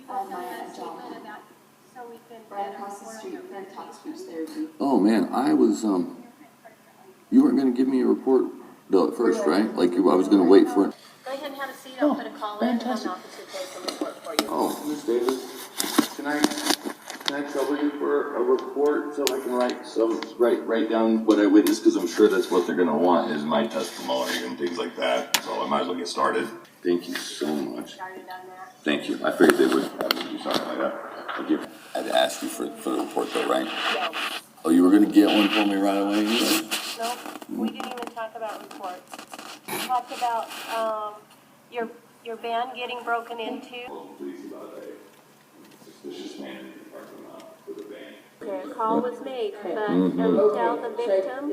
at my job. Right across the street for talk speech therapy. Oh man, I was you weren't going to give me a report though at first, right? Like I was going to wait for it. Go ahead and have a seat. I'll put a call in and an officer takes a report for you. Oh, Miss Davis, can I trouble you for a report so I can write down what I witnessed, because I'm sure that's what they're going to want is my testimony and things like that. So I might as well get started. Thank you so much. Thank you. I figured they would have me do something like that. I had to ask you for the report though, right? No. Oh, you were going to get one for me right away? No, we didn't even talk about reports. We talked about your van getting broken into. Police about a suspicious man in the parking lot with a van. A call was made, but until the victim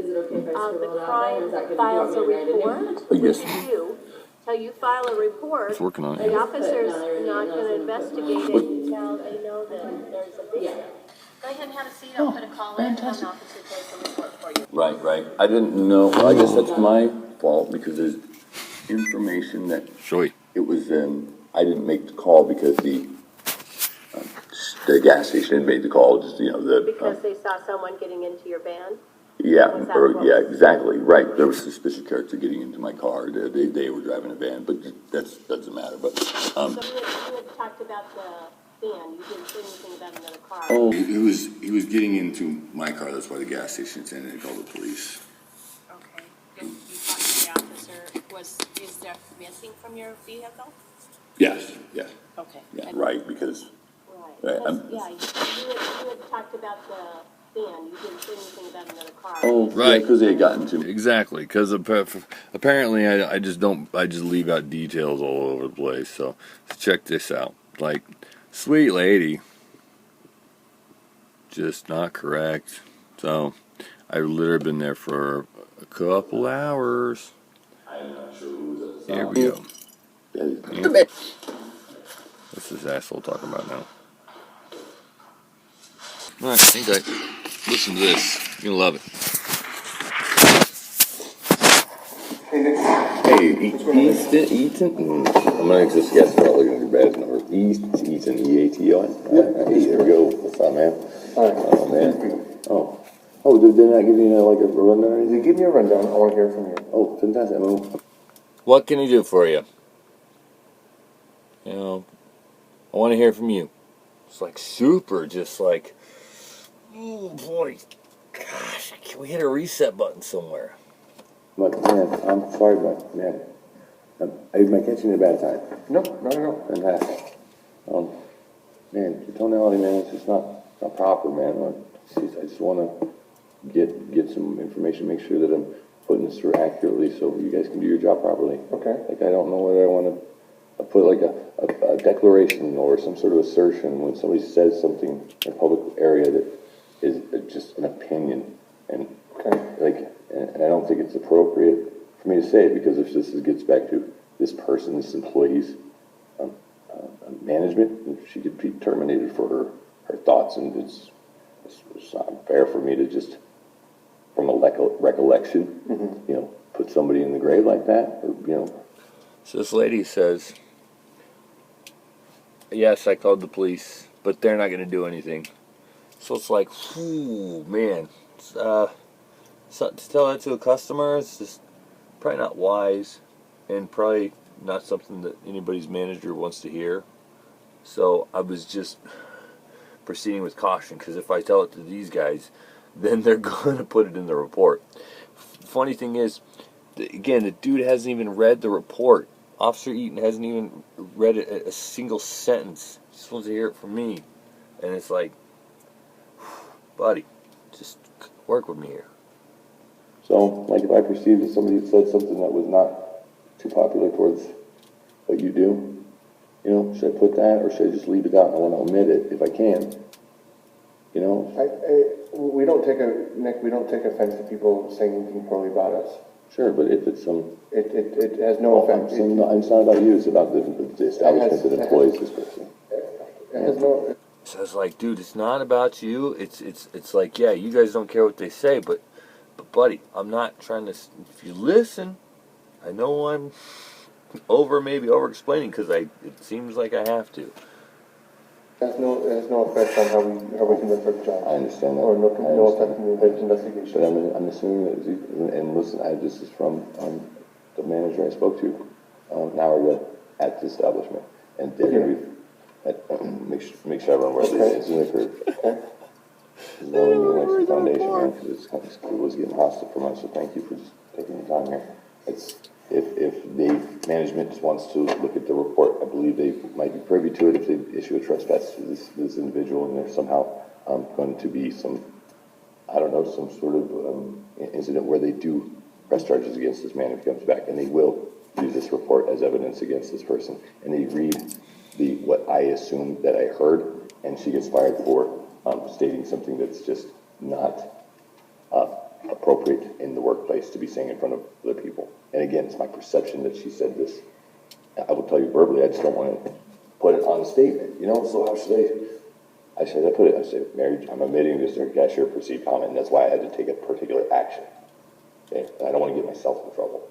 of the crime files a report, which is you, until you file a report, It's working on it. the officer's not going to investigate it until they know that there's a victim. Go ahead and have a seat. I'll put a call in and an officer takes a report for you. Right. I didn't know. Well, I guess that's my fault because there's information that it was. I didn't make the call because the gas station made the call. Just Because they saw someone getting into your van. Yeah, exactly. Right. There was a suspicious character getting into my car. They were driving a van, but that doesn't matter. But So you had talked about the van. You didn't say anything about another car. Oh, he was getting into my car. That's why the gas station's in, and they called the police. Okay. Did you talk to the officer? Is there missing from your vehicle? Yes. Okay. Yeah, right. Because. Right. Right. You had talked about the van. You didn't say anything about another car. Oh, right. Because they had gotten to me. Exactly. Because apparently I just leave out details all over the place. So check this out. Like, sweet lady, just not correct. So I've literally been there for a couple hours. I'm not sure who was. Here we go. What's this asshole talking about now? All right, think listen to this. You're gonna love it. Hey, Eaton. I'm gonna just guess without looking at your badge number. Eaton, E-A-T-O-N. Hey, there we go. What's up, man? Oh, man. Oh, did they not give you like a rundown or anything? Give me a rundown. I want to hear from you. Oh, fantastic. What can he do for you? I want to hear from you. It's like super, just like, oh boy, gosh, can we hit a reset button somewhere? But man, I'm sorry, but man, am I catching you at a bad time? No, not at all. Fantastic. Man, your tonality, man, it's just not proper, man. I just want to get some information, make sure that I'm putting this through accurately, so you guys can do your job properly. Okay. Like I don't know whether I want to put like a declaration or some sort of assertion when somebody says something in a public area that is just an opinion, and and I don't think it's appropriate for me to say it, because if this gets back to this person, this employee's management, she could be terminated for her thoughts, and it's not fair for me to just, from a recollection, put somebody in the grave like that, or. So this lady says, yes, I called the police, but they're not going to do anything. So it's like, man, so to tell that to a customer, it's just probably not wise, and probably not something that anybody's manager wants to hear. So I was just proceeding with caution, because if I tell it to these guys, then they're going to put it in the report. Funny thing is, again, the dude hasn't even read the report. Officer Eaton hasn't even read a single sentence. He just wants to hear it from me. And it's like, buddy, just work with me here. So, like, if I perceive that somebody said something that was not too popular towards what you do, should I put that, or should I just leave it out? I want to omit it if I can. We don't take offense to people saying anything poorly about us. Sure, but if it's it has no offense. It's not about you. It's about the establishment that employs this person. It has no. So it's like, dude, it's not about you. It's like, yeah, you guys don't care what they say, but buddy, I'm not trying to. If you listen, I know I'm maybe over explaining, because it seems like I have to. Has no effect on how we conduct our job. I understand that. Or no effect on the investigation. But I'm assuming that, and listen, this is from the manager I spoke to an hour ago at the establishment, and they're going to make sure everyone wears the incident occurred. Okay. It's not only like the foundation, man, because it was getting hostile for months. So thank you for just taking the time here. It's if the management just wants to look at the report, I believe they might be privy to it if they issue a trespass to this individual, and there's somehow going to be some, I don't know, some sort of incident where they do press charges against this man if he comes back, and they will use this report as evidence against this person, and they read what I assume that I heard, and she gets fired for stating something that's just not appropriate in the workplace to be saying in front of other people. And again, it's my perception that she said this. I will tell you verbally, I just don't want to put it on a statement, you know, so how should I put it? I say, Mary, I'm admitting this to cashier perceived comment, and that's why I had to take a particular action. Okay? And I don't want to get myself in trouble.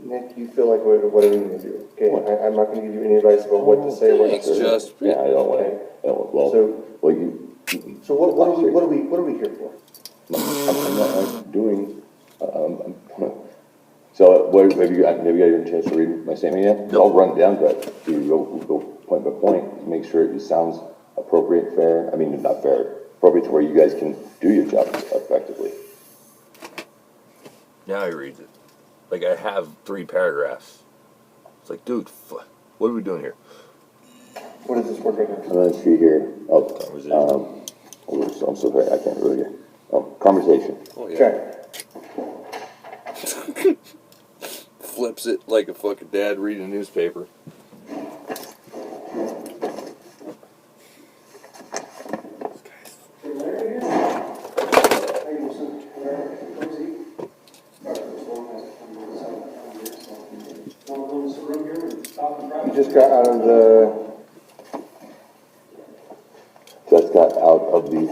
Nick, you feel like what are we going to do? Okay, I'm not going to give you any advice about what to say or what to say. Yeah, I don't want to. Well, so what are we here for? I'm doing. So maybe you got a chance to read my statement yet? Nope. I'll run it down, but we'll go point by point. Make sure it sounds appropriate, fair. I mean, not fair. Appropriate to where you guys can do your job effectively. Now he reads it. Like, I have 3 paragraphs. It's like, dude, what are we doing here? What is this work right now? Let's see here. Oh, Conversation. I'm so sorry. I can't really get. Conversation. Oh, yeah. Okay. Flips it like a fucking dad reading a newspaper. You just got out of the. Just got out of the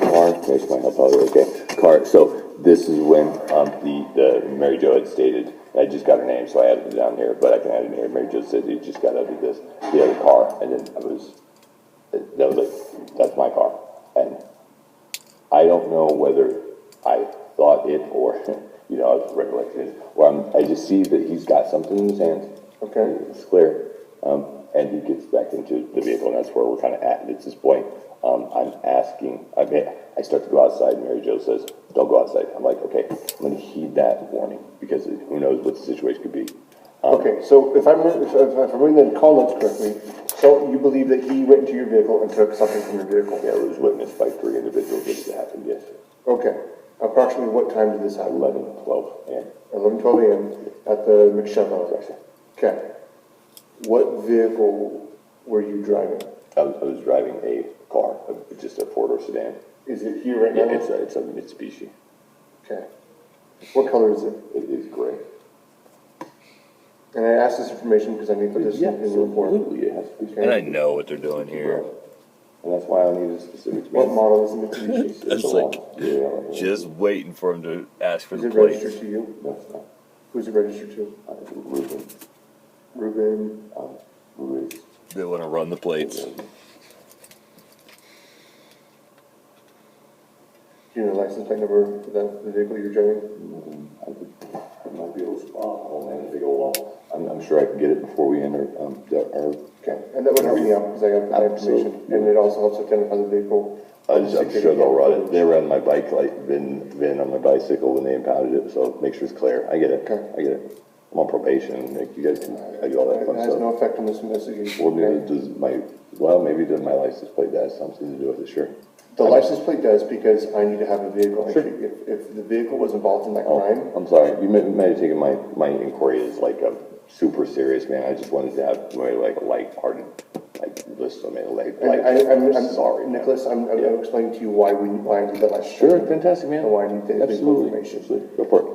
car. There's my help out. Okay, car. So this is when the Mary Jo had stated. I just got her name, so I added it down here. But I can add it here. Mary Jo said he just got out of the other car, and then that was like, that's my car, and I don't know whether I thought it or you know, I was recollecting it, or I just see that he's got something in his hands. Okay. It's clear. And he gets back into the vehicle, and that's where we're kind of at. And at this point, I'm asking, I start to go outside, and Mary Jo says, don't go outside. I'm like, okay, I'm going to heed that warning, because who knows what the situation could be. Okay, so if I'm reading the call notes correctly, so you believe that he went into your vehicle and took something from your vehicle? Yeah, it was witnessed by 3 individuals that it happened, yes. Okay. Approximately what time did this happen? 11:12 a.m. 11:12 a.m. at the McShevin. Okay. What vehicle were you driving? I was driving a car, just a 4-door sedan. Is it here right now? Yeah, it's a Mitsubishi. Okay. What color is it? It is gray. And I asked this information because I need to put this in the report. Absolutely, it has to be. And I know what they're doing here. And that's why I need a specific. What model is the Mitsubishi? That's like, just waiting for him to ask for Is the it plates. registered to you? No, it's not. Who's it registered to? Ruben. Ruben. Ruiz. They want to run the plates. Do you know the license plate number for the vehicle you're driving? I might be able to spot. Hold on, take a while. I'm sure I can get it before we enter. Okay, and that would help me out because I got the information, and it also helps identify the vehicle. I'm sure they'll run it. They ran my bike, like VIN on my bicycle when they impounded it, so make sure it's clear. I get it. Okay. I get it. I'm on probation. You guys can do all that It fun has stuff. no effect on this investigation. Well, maybe does my license plate that has something to do with it? Sure. The license plate does because I need to have a vehicle entry. If the vehicle was involved in that crime. I'm sorry. You may have taken my inquiry as like a super serious, man. I just wanted to have like a light-hearted, like listen, man. I'm sorry, Nicholas. I'm explaining to you why I need that license. Sure, fantastic, man. And why I need the information. Absolutely. Go for it.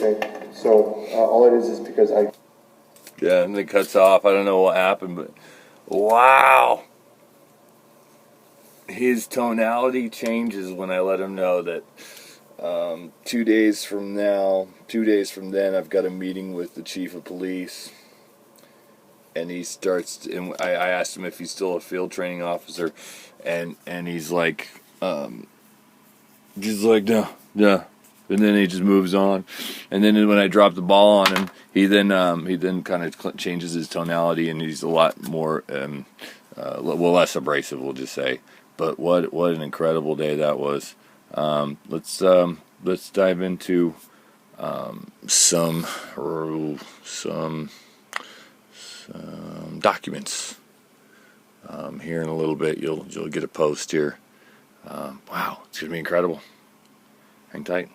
Okay. So all it is because I. Yeah, and it cuts off. I don't know what happened, but wow. His tonality changes when I let him know that 2 days from then, I've got a meeting with the chief of police, he starts, and I asked him if he's still a field training officer, and he's like, no, and then he just moves on, and then when I drop the ball on him, he then kind of changes his tonality, and he's a lot more, less abrasive, we'll just say. But what an incredible day that was. Let's dive into some documents. Here in a little bit, you'll get a post here. Wow, it's gonna be incredible. Hang tight.